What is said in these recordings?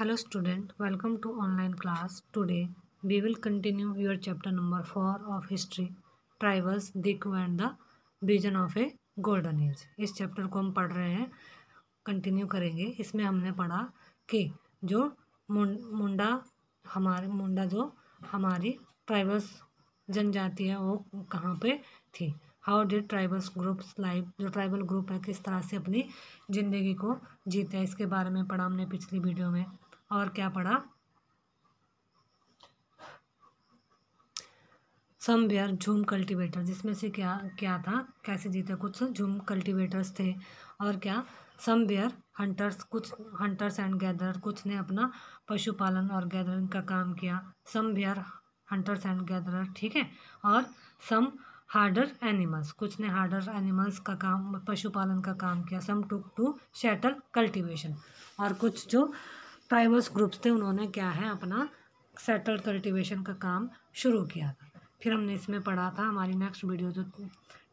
Hello student, welcome to online class. Today we will continue your chapter number 4 of history, tribals, Diku and the vision of a golden age. इस chapter को हम पढ़ रहे हैं, continue करेंगे। इसमें हमने पढ़ा कि जो मुंडा जो हमारी ट्राइबल्स जनजाति है वो कहाँ पे थी। How did tribals groups life, जो ट्राइबल ग्रुप है किस तरह से अपनी ज़िंदगी को जीते हैं, इसके बारे में पढ़ा हमने पिछली वीडियो में। और क्या पढ़ा, सम वेयर झूम कल्टीवेटर, जिसमें से क्या क्या था, कैसे जीते, कुछ झूम कल्टीवेटर्स थे। और क्या, सम वेयर हंटर्स, कुछ हंटर्स एंड गैदरर, कुछ ने अपना पशुपालन और गैदरिंग का काम किया। सम वेयर हंटर्स एंड गैदरर, ठीक है। और सम हार्डर एनिमल्स, कुछ ने हार्डर एनिमल्स का काम, पशुपालन का काम किया। सम टुक टू शैटल कल्टीवेशन, और कुछ जो ट्राइबल्स ग्रुप्स थे उन्होंने क्या है अपना सेटल कल्टीवेशन का काम शुरू किया था। फिर हमने इसमें पढ़ा था, हमारी नेक्स्ट वीडियो जो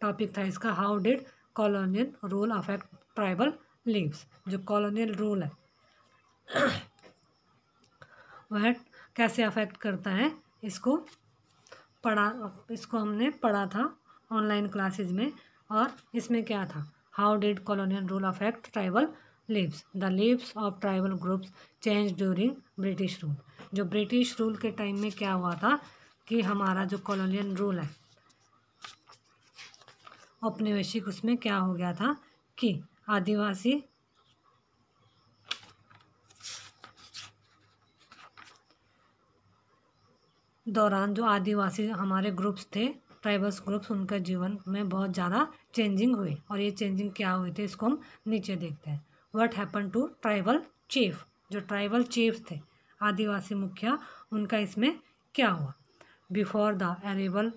टॉपिक था इसका, how did colonial rule affect tribal leaves, जो कॉलोनियल रूल है वह कैसे अफेक्ट करता है, इसको हमने पढ़ा था ऑनलाइन क्लासेस में। और इसमें क्या था, how did colonial rule affect tribal leaves, the leaves of tribal groups change during British rule. जो ब्रिटिश रूल के टाइम में क्या हुआ था कि हमारा जो कॉलोनियल रूल है औपनिवेशिक, उसमें क्या हो गया था कि आदिवासी दौरान जो आदिवासी हमारे ग्रुप्स थे, ट्राइबल्स ग्रुप्स, उनका जीवन में बहुत ज़्यादा चेंजिंग हुई। और ये चेंजिंग क्या हुई थी, इसको हम नीचे देखते हैं। What happen to tribal chief, जो ट्राइबल चीफ्स थे, आदिवासी मुखिया, उनका इसमें क्या हुआ। Before the arrival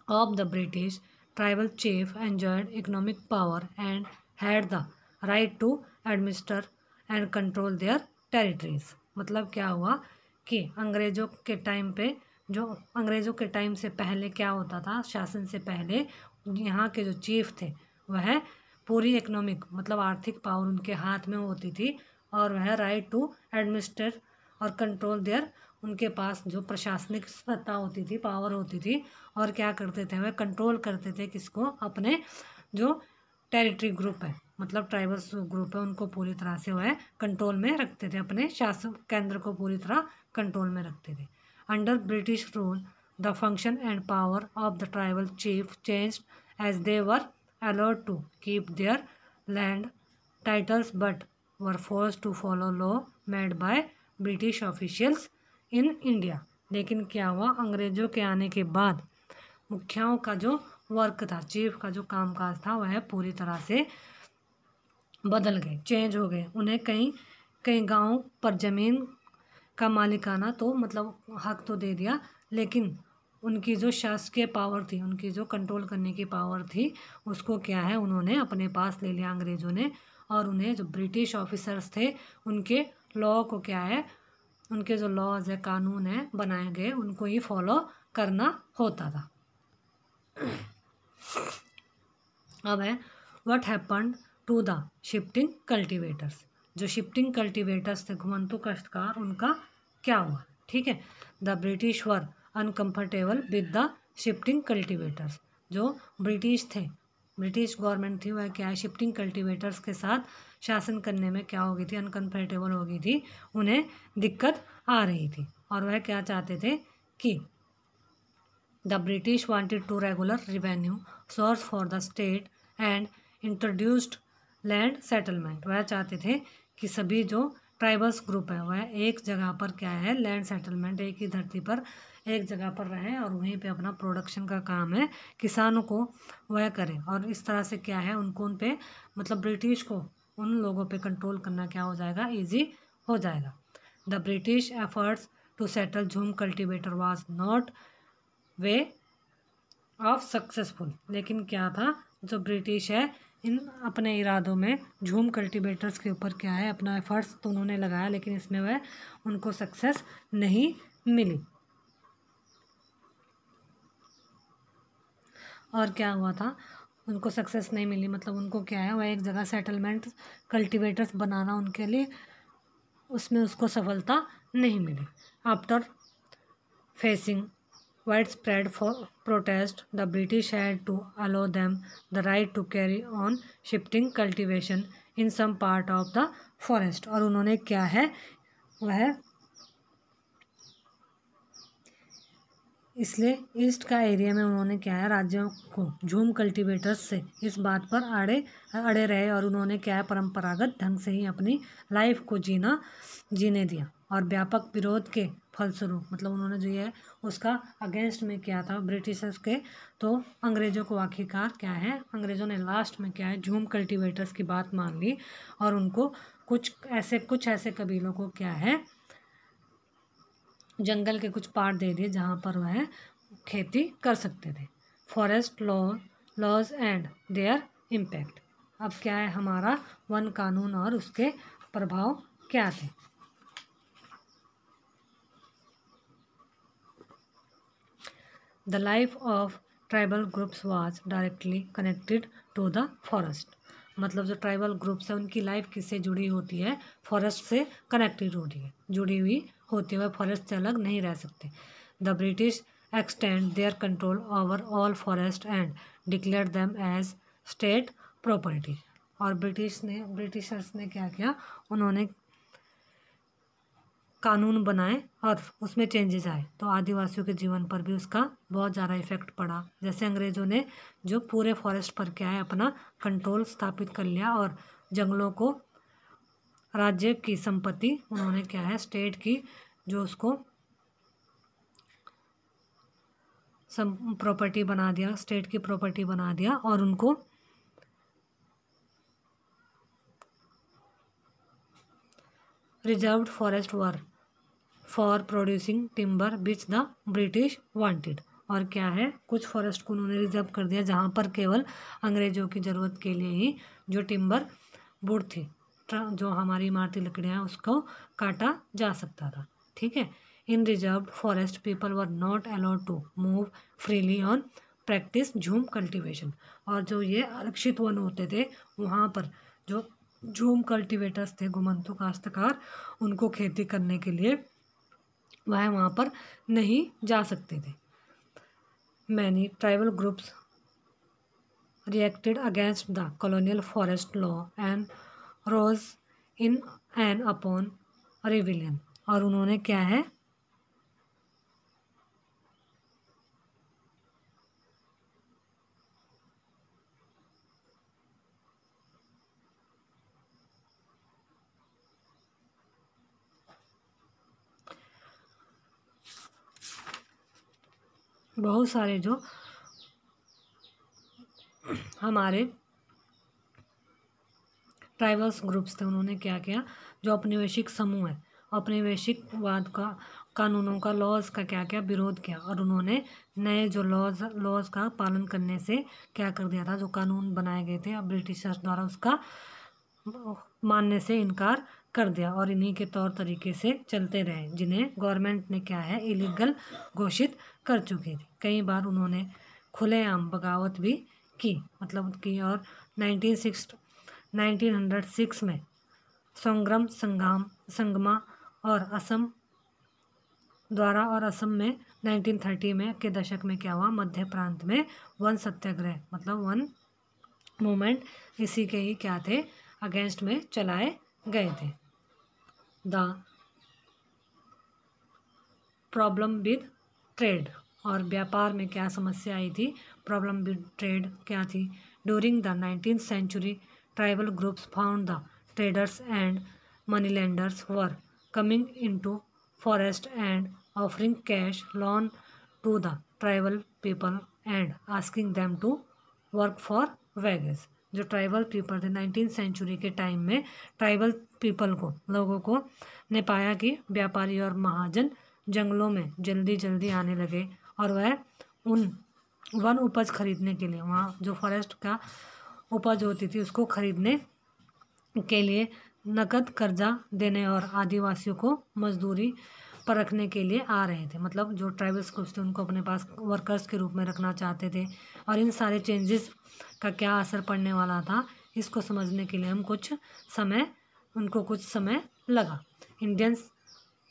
of the British, tribal chief enjoyed economic power and had the right to administer and control their territories। मतलब क्या हुआ कि अंग्रेज़ों के टाइम पे, जो अंग्रेज़ों के टाइम से पहले क्या होता था, शासन से पहले यहाँ के जो चीफ थे वह पूरी इकोनॉमिक मतलब आर्थिक पावर उनके हाथ में होती थी, और वह राइट टू एडमिनिस्टर और कंट्रोल देयर, उनके पास जो प्रशासनिक सत्ता होती थी, पावर होती थी। और क्या करते थे, वह कंट्रोल करते थे किसको, अपने जो टेरिटरी ग्रुप है, मतलब ट्राइबल्स ग्रुप है, उनको पूरी तरह से वह कंट्रोल में रखते थे, अपने शासन केंद्र को पूरी तरह कंट्रोल में रखते थे। Under British rule the function and power of the tribal chief changed as they were allowed to keep their land titles but were forced to follow law made by British officials in India. लेकिन क्या हुआ, अंग्रेज़ों के आने के बाद मुखियाओं का जो वर्क था, चीफ का जो कामकाज था, वह पूरी तरह से बदल गए, चेंज हो गए। उन्हें कई कई गाँव पर ज़मीन का मालिकाना तो मतलब हक तो दे दिया, लेकिन उनकी जो शासकीय पावर थी, उनकी जो कंट्रोल करने की पावर थी, उसको क्या है उन्होंने अपने पास ले लिया अंग्रेज़ों ने। और उन्हें जो ब्रिटिश ऑफिसर्स थे उनके लॉ को क्या है, उनके जो लॉज है, कानून है बनाए गए, उनको ही फॉलो करना होता था। अब है what happened to the shifting cultivators, जो शिफ्टिंग कल्टीवेटर्स थे, घुमंतु काश्तकार, उनका क्या हुआ, ठीक है। The British were uncomfortable with the shifting cultivators, जो ब्रिटिश थे, ब्रिटिश गवर्नमेंट थी, वह क्या है शिफ्टिंग कल्टीवेटर्स के साथ शासन करने में क्या हो गई थी, अनकम्फर्टेबल हो गई थी, उन्हें दिक्कत आ रही थी। और वह क्या चाहते थे कि the British wanted to regular revenue source for the state and introduced land settlement. वह चाहते थे कि सभी जो ट्राइबल्स ग्रुप है वह एक जगह पर क्या है, लैंड सेटलमेंट, एक ही धरती पर एक जगह पर रहें और वहीं पे अपना प्रोडक्शन का काम है किसानों को वह करें। और इस तरह से क्या है उनको, उन पे मतलब ब्रिटिश को उन लोगों पे कंट्रोल करना क्या हो जाएगा, ईजी हो जाएगा। The British efforts to settle jhum cultivator was not way of successful. लेकिन क्या था, जो ब्रिटिश है इन अपने इरादों में झूम कल्टीवेटर्स के ऊपर क्या है अपना एफर्ट्स तो उन्होंने लगाया, लेकिन इसमें वह उनको सक्सेस नहीं मिली। और क्या हुआ था, उनको सक्सेस नहीं मिली, मतलब उनको क्या है वह एक जगह सेटलमेंट कल्टीवेटर्स बनाना उनके लिए उसमें उसको सफलता नहीं मिली। After facing wide spread protest the British had to allow them the right to carry on shifting cultivation in some part of the forest. और उन्होंने क्या है वह इसलिए ईस्ट का एरिया में उन्होंने क्या है राज्यों को झूम कल्टीवेटर्स से इस बात पर अड़े रहे और उन्होंने क्या है परंपरागत ढंग से ही अपनी लाइफ को जीने दिया। और व्यापक विरोध के फलस्वरूप मतलब उन्होंने जो है उसका अगेंस्ट में किया था ब्रिटिशर्स के, तो अंग्रेज़ों को आखिरकार क्या है अंग्रेज़ों ने लास्ट में क्या है झूम कल्टीवेटर्स की बात मान ली और उनको कुछ ऐसे कबीलों को क्या है जंगल के कुछ पार्ट दे दिए जहाँ पर वह खेती कर सकते थे। Forest laws and their impact. अब क्या है हमारा वन कानून और उसके प्रभाव क्या थे। The life of tribal groups was directly connected to the forest. मतलब जो ट्राइबल ग्रुप्स है उनकी लाइफ किससे जुड़ी होती है, फॉरेस्ट से कनेक्टेड जुड़ी हुई होती है, वह फॉरेस्ट से अलग नहीं रह सकते। The British extend their control over all forest and declare them as state property. और ब्रिटिशर्स ने क्या किया, उन्होंने कानून बनाए और उसमें चेंजेस आए, तो आदिवासियों के जीवन पर भी उसका बहुत ज़्यादा इफेक्ट पड़ा। जैसे अंग्रेज़ों ने जो पूरे फॉरेस्ट पर क्या है अपना कंट्रोल स्थापित कर लिया और जंगलों को राज्य की संपत्ति उन्होंने क्या है स्टेट की जो उसको प्रॉपर्टी बना दिया, स्टेट की प्रॉपर्टी बना दिया और उनको reserved forest were for producing timber which the British wanted. और क्या है कुछ फॉरेस्ट को उन्होंने रिजर्व कर दिया जहाँ पर केवल अंग्रेज़ों की ज़रूरत के लिए ही जो टिम्बर वुड थी, जो हमारी इमारती लकड़ियाँ उसको काटा जा सकता था। ठीक है। In reserved forest people were not allowed to move freely on practise jhum cultivation. और जो ये आरक्षित वन होते थे वहाँ पर जो झूम कल्टीवेटर्स थे, घुमंतु काश्तकार, उनको खेती करने के लिए वह वहाँ पर नहीं जा सकते थे। Many tribal groups reacted against the colonial forest law and rose in an upon rebellion. और उन्होंने क्या है बहुत सारे जो हमारे ट्राइबल्स ग्रुप्स थे उन्होंने क्या किया, जो औपनिवेशिक समूह है औपनिवेशिकवाद का कानूनों का लॉज का क्या क्या विरोध किया और उन्होंने नए जो लॉज का पालन करने से क्या कर दिया था, जो कानून बनाए गए थे अब ब्रिटिशर्स द्वारा उसका मानने से इनकार कर दिया और इन्हीं के तौर तरीके से चलते रहे जिन्हें गवर्नमेंट ने क्या है इलीगल घोषित कर चुकी थी। कई बार उन्होंने खुलेआम बगावत भी की मतलब की। और 1906 में संगमा और असम द्वारा और असम में 1930 में के दशक में क्या हुआ, मध्य प्रांत में वन सत्याग्रह मतलब वन मूवमेंट इसी के ही क्या थे अगेंस्ट में चलाए गए थे। The problem with trade. और व्यापार में क्या समस्या आई थी, प्रॉब्लम विद ट्रेड क्या थी। During the 19th century tribal groups found the traders and money lenders were coming into forest and offering cash loan to the tribal people and asking them to work for wages. जो tribal people थे 19th century के time में tribal people को लोगों को ने पाया कि व्यापारी और महाजन जंगलों में जल्दी जल्दी आने लगे और वह उन वन उपज खरीदने के लिए वहाँ जो फॉरेस्ट का उपज होती थी उसको खरीदने के लिए नकद कर्जा देने और आदिवासियों को मजदूरी पर रखने के लिए आ रहे थे। मतलब जो ट्राइबल्स ग्रुप्स थे उनको अपने पास वर्कर्स के रूप में रखना चाहते थे और इन सारे चेंजेस का क्या असर पड़ने वाला था इसको समझने के लिए उनको कुछ समय लगा। Indian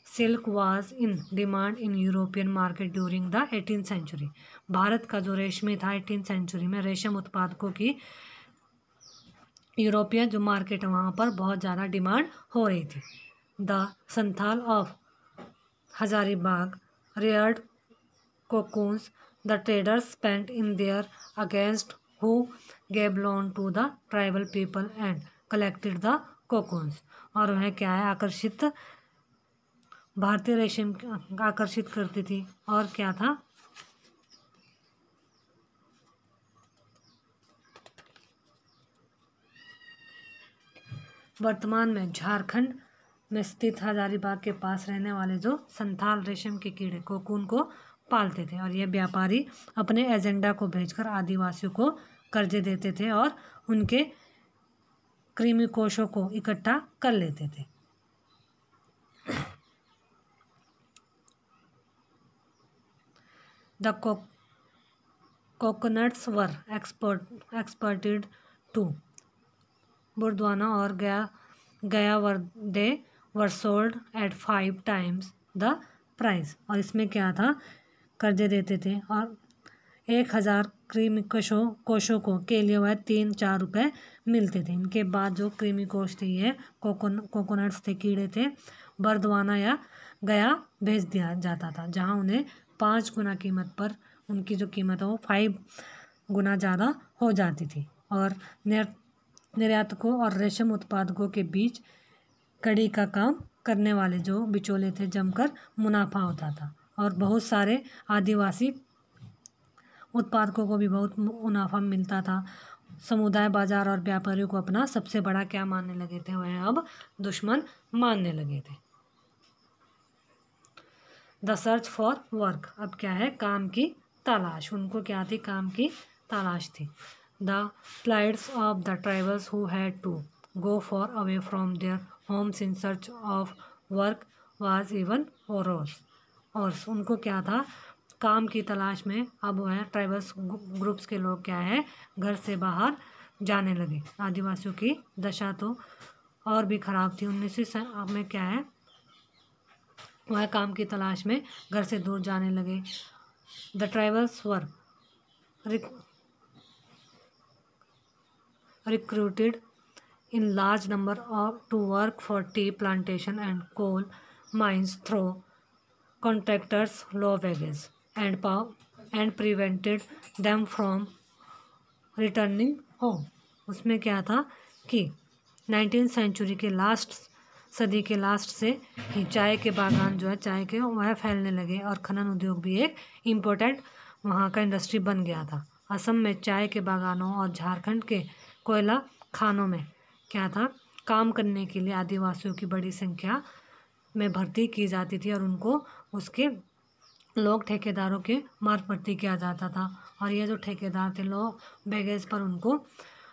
silk was in demand in European market during the 18th century. Bharat का जो रेशमी था 18th सेंचुरी में रेशम उत्पादकों की यूरोपियन जो मार्केट है वहाँ पर बहुत ज़्यादा डिमांड हो रही थी। The Santhal of Hazaribagh reared cocoons the traders spent in their against who gave loan to the tribal people and collected the cocoons। और वह क्या है आकर्षित भारतीय रेशम आकर्षित करती थी और क्या था वर्तमान में झारखंड में स्थित हजारीबाग के पास रहने वाले जो संथाल रेशम के कीड़े कोकून को पालते थे और ये व्यापारी अपने एजेंडा को भेजकर आदिवासियों को कर्जे देते थे और उनके कृमि कोशों को इकट्ठा कर लेते थे। The coconuts were exported to बुर्दवाना और Gaya were they were sold at 5 times the price. और इसमें क्या था कर्जे देते थे और 1000 कृमि कोशों को के लिए वह 3-4 रुपये मिलते थे। इनके बाद जो कृमि कोश थे ये कोकोनट्स थे कीड़े थे बर्दवाना या गया भेज दिया जाता था जहां उन्हें 5 गुना कीमत पर उनकी जो कीमत है वो 5 गुना ज़्यादा हो जाती थी और निर्यातकों और रेशम उत्पादकों के बीच कड़ी का काम करने वाले जो बिचौले थे जमकर मुनाफा होता था और बहुत सारे आदिवासी उत्पादकों को भी बहुत मुनाफा मिलता था। समुदाय बाजार और व्यापारियों को अपना सबसे बड़ा क्या मानने लगे थे वह अब दुश्मन मानने लगे थे। द सर्च फॉर वर्क अब क्या है काम की तलाश। उनको क्या थी काम की तलाश थी। The plights of the tribals who had to go far away from their homes in search of work was even worse। और उनको क्या था काम की तलाश में अब वह ट्राइबल्स ग्रुप्स के लोग क्या है घर से बाहर जाने लगे। आदिवासियों की दशा तो और भी ख़राब थी। 1900 में क्या है वह काम की तलाश में घर से दूर जाने लगे। The tribals were recruited in large number to work for tea plantation and coal mines through contractors low wages and prevented them from returning home। उसमें क्या था कि 19th सेंचुरी के सदी के लास्ट से ही चाय के बागान जो है चाय के वह फैलने लगे और खनन उद्योग भी एक इम्पोर्टेंट वहाँ का इंडस्ट्री बन गया था। असम में चाय के बागानों और झारखंड के कोयला खानों में क्या था काम करने के लिए आदिवासियों की बड़ी संख्या में भर्ती की जाती थी और उनको उसके लोग ठेकेदारों के मार्ग भर्ती किया जाता था और ये जो ठेकेदार थे लोग बैगेज पर उनको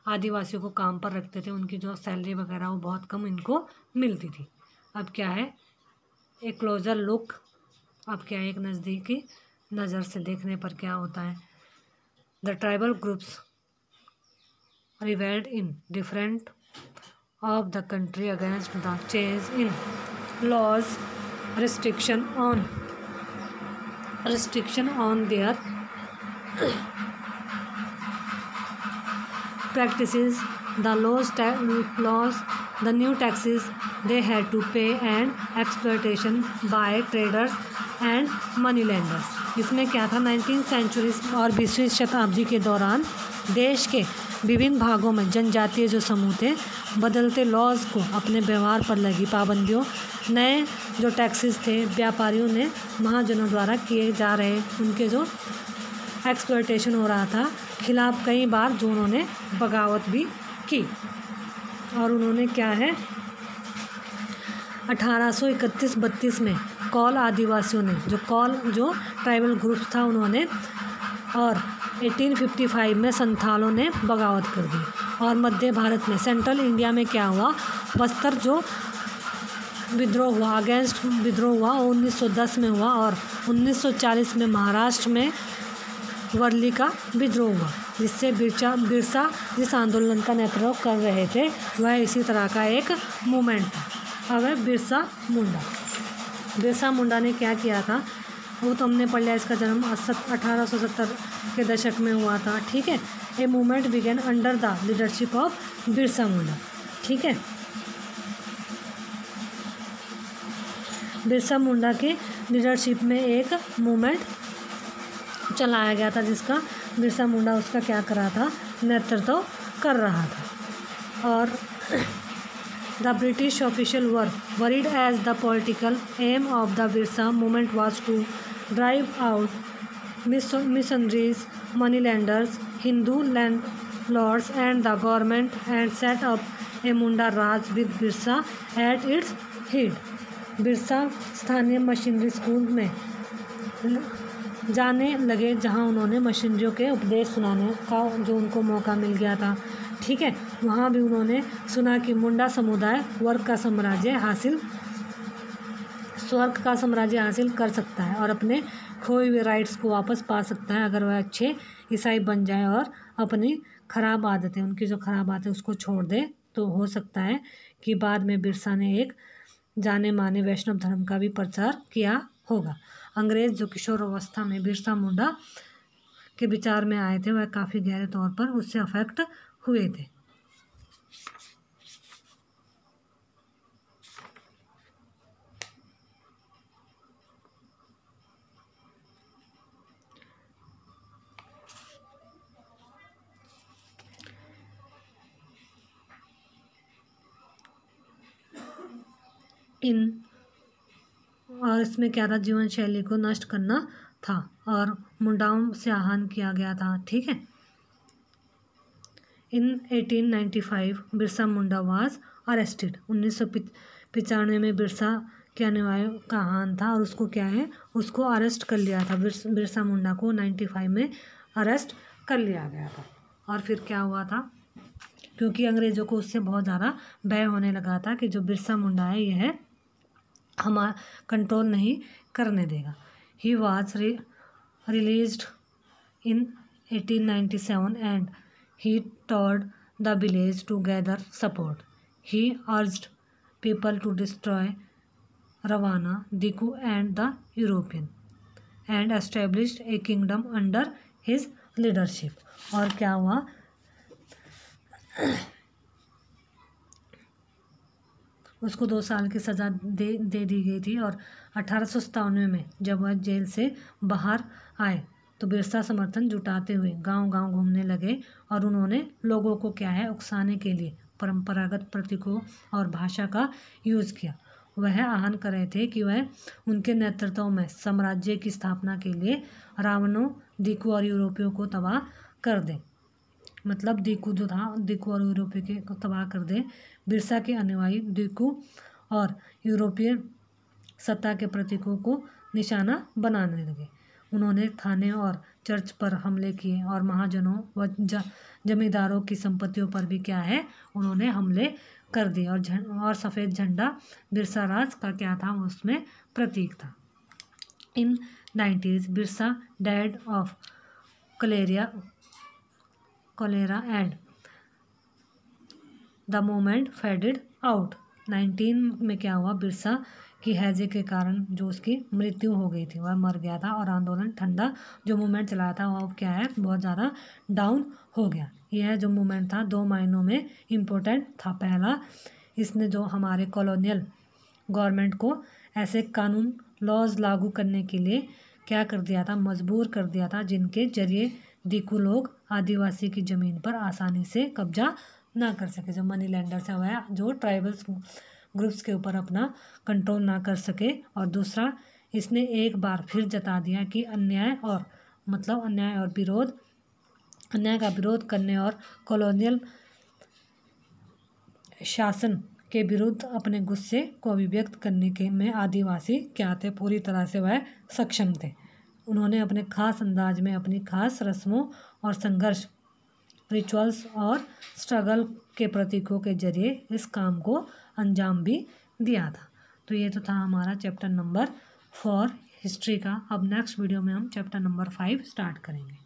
आदिवासियों को काम पर रखते थे। उनकी जो सैलरी वगैरह वो बहुत कम इनको मिलती थी। अब क्या है एक क्लोजर लुक अब क्या है एक नज़दीकी नज़र से देखने पर क्या होता है। The tribal groups rebelled in different of the country against the change in laws restriction on their practices, the new taxes they had to pay and exploitation by traders and money lenders। इसमें क्या था 19th century और 20वीं शताब्दी के दौरान देश के विभिन्न भागों में जनजातीय जो समूह थे बदलते लॉज को अपने व्यवहार पर लगी पाबंदियों नए जो टैक्सेस थे व्यापारियों ने महाजनों द्वारा किए जा रहे उनके जो एक्सप्लॉयटेशन हो रहा था खिलाफ कई बार जो उन्होंने बगावत भी की। और उन्होंने क्या है 1831-32 में कौल आदिवासियों ने जो ट्राइबल ग्रुप था उन्होंने और 1855 में संथालों ने बगावत कर दी। और मध्य भारत में सेंट्रल इंडिया में क्या हुआ बस्तर जो विद्रोह हुआ अगेंस्ट विद्रोह हुआ 1910 में हुआ और 1940 में महाराष्ट्र में वर्ली का विद्रोह हुआ जिससे बिरसा जिस आंदोलन का नेतृत्व कर रहे थे वह इसी तरह का एक मूवमेंट था। अब है बिरसा मुंडा। बिरसा मुंडा ने क्या किया था वो तो हमने पढ़ लिया। इसका जन्म 1870 के दशक में हुआ था, ठीक है। A movement began under the leadership of Birsa Munda, ठीक है। बिरसा मुंडा की लीडरशिप में एक मूवमेंट चलाया गया था जिसका बिरसा मुंडा उसका क्या कर रहा था, नेतृत्व कर रहा था। और the British official were worried as the political aim of the Birsa movement was to drive out missionaries, money lenders, Hindu land lords and the government and set up a Munda raj with Birsa at its head. Birsa स्थानीय missionary school में जाने लगे जहां उन्होंने मशीनरियों के उपदेश सुनाने का जो उनको मौका मिल गया था, ठीक है। वहां भी उन्होंने सुना कि मुंडा समुदाय स्वर्ग का साम्राज्य हासिल कर सकता है और अपने खोए हुए राइट्स को वापस पा सकता है अगर वह अच्छे ईसाई बन जाए और अपनी खराब आदतें, उनकी जो खराब आदतें उसको छोड़ दे। तो हो सकता है कि बाद में बिरसा ने एक जाने माने वैष्णव धर्म का भी प्रचार किया होगा। अंग्रेज जो किशोर अवस्था में बिरसा मुंडा के विचार में आए थे वह काफ़ी गहरे तौर पर उससे अफेक्ट हुए थे। और इसमें क्या था, जीवन शैली को नष्ट करना था और मुंडाओं से आह्वान किया गया था, ठीक है। इन 1895 बिरसा मुंडा वाज अरेस्टेड। 1995 में बिरसा के अनुयायियों का आह्वान था और उसको क्या है, उसको अरेस्ट कर लिया था। बिरसा मुंडा को 95 में अरेस्ट कर लिया गया था। और फिर क्या हुआ था, क्योंकि अंग्रेज़ों को उससे बहुत ज़्यादा भय होने लगा था कि जो बिरसा मुंडा है यह हमारा कंट्रोल नहीं करने देगा। He was released in 1897 and he told the village to gather support. He urged people to destroy Ravana, Diku and the European and established a kingdom under his leadership. और क्या हुआ, उसको 2 साल की सज़ा दे दी गई थी। और 1897 में जब वह जेल से बाहर आए तो बिरसा समर्थन जुटाते हुए गांव-गांव घूमने लगे और उन्होंने लोगों को क्या है उकसाने के लिए परंपरागत प्रतीकों और भाषा का यूज़ किया। वह आह्वान कर रहे थे कि वह उनके नेतृत्व में साम्राज्य की स्थापना के लिए रावणों, दीकू और यूरोपियों को तबाह कर दे। मतलब दीकू जो था, दीकू और यूरोपीय के तबाह कर दे। बिरसा के अनुयायी दीकू और यूरोपीय सत्ता के प्रतीकों को निशाना बनाने लगे। उन्होंने थाने और चर्च पर हमले किए और महाजनों व जमींदारों की संपत्तियों पर भी क्या है उन्होंने हमले कर दिए। और सफ़ेद झंडा बिरसा राज का क्या था, उसमें प्रतीक था। इन 90s Birsa died of cholera and the movement faded out. 19 में क्या हुआ, बिरसा की हैजे के कारण जो उसकी मृत्यु हो गई थी, वह मर गया था और आंदोलन ठंडा जो मूवमेंट चलाया था वह क्या है बहुत ज़्यादा डाउन हो गया। यह जो मूवमेंट था 2 मायनों में इम्पोर्टेंट था। पहला, इसने जो हमारे कॉलोनियल गवर्नमेंट को ऐसे कानून लॉज लागू करने के लिए क्या कर दिया था, मजबूर कर दिया था जिनके जरिए दीकू लोग आदिवासी की ज़मीन पर आसानी से कब्जा ना कर सके। जो मनी लैंडर्स है वह जो ट्राइबल्स ग्रुप्स के ऊपर अपना कंट्रोल ना कर सके। और दूसरा, इसने एक बार फिर जता दिया कि अन्याय का विरोध करने और कॉलोनियल शासन के विरुद्ध अपने गुस्से को अभिव्यक्त करने के में आदिवासी क्या थे, पूरी तरह से वह सक्षम थे। उन्होंने अपने खास अंदाज में अपनी खास रस्मों और संघर्ष, रिचुअल्स और स्ट्रगल के प्रतीकों के जरिए इस काम को अंजाम भी दिया था। तो ये तो था हमारा चैप्टर नंबर 4 हिस्ट्री का। अब नेक्स्ट वीडियो में हम चैप्टर नंबर 5 स्टार्ट करेंगे।